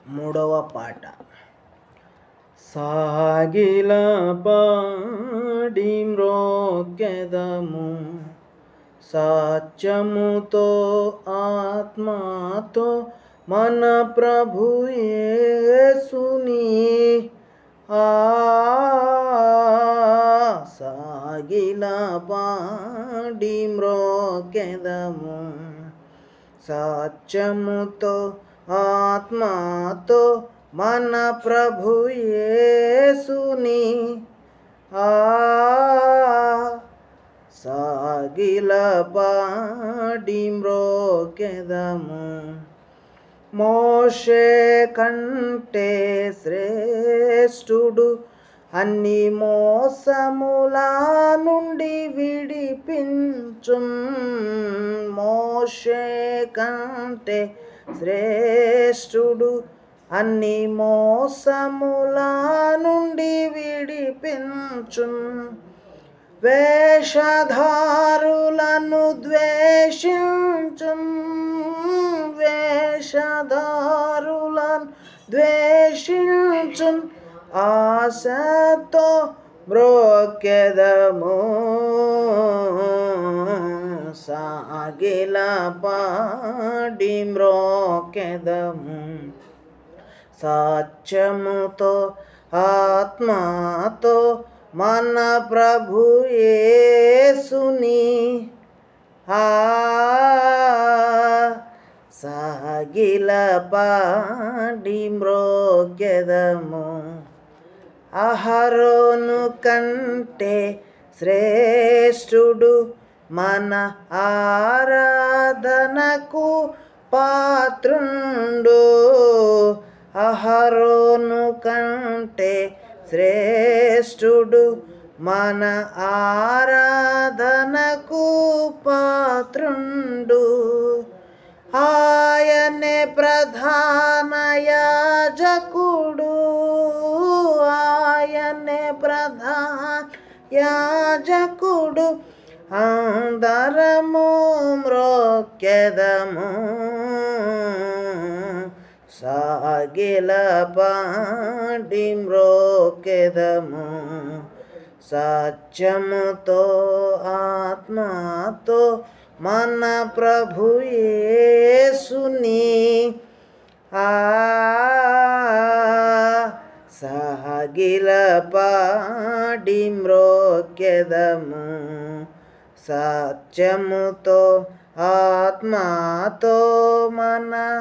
మూడవ పాట. సాగిల పాడి మ్రోకెదము సత్యముతో ఆత్మతో మన ప్రభు యేసుని. సాగిల పాడి మ్రోకెదము సత్యముతో ఆత్మతో మన ప్రభు యేసుని. సాగిల పాడి మ్రోకెదము. మోషే కంటే శ్రేష్ఠుడు అన్ని మోసముల నుండి విడిపించు. మోషే కంటే శ్రేష్ఠుడు అన్ని మోసముల నుండి విడిపించు. వేషధారులను ద్వేషించు. వేషధారులను ద్వేషించు. ఆశతో మ్రోకెదము సాగిల పాడి మ్రోకెదము సత్యముతో ఆత్మతో మన ప్రభు యేసుని. సాగిల పాడి మ్రోకెదము. అహరోను కంటే శ్రేష్ఠుడు మన ఆరాధనకు పాత్రుండు. అహరోను కంటే శ్రేష్ఠుడు మన ఆరాధనకు పాత్రుండు. ఆయనే ప్రధాన యాజకుడు. ఆయనే ప్రధాన యాజకుడు. అందరము మ్రోకెదము సాగిల పాడి మ్రోకెదము సత్యముతో ఆత్మతో మన ప్రభు యేసుని. సాగిల పాడి మ్రోకెదము సత్యముతో ఆత్మతో మన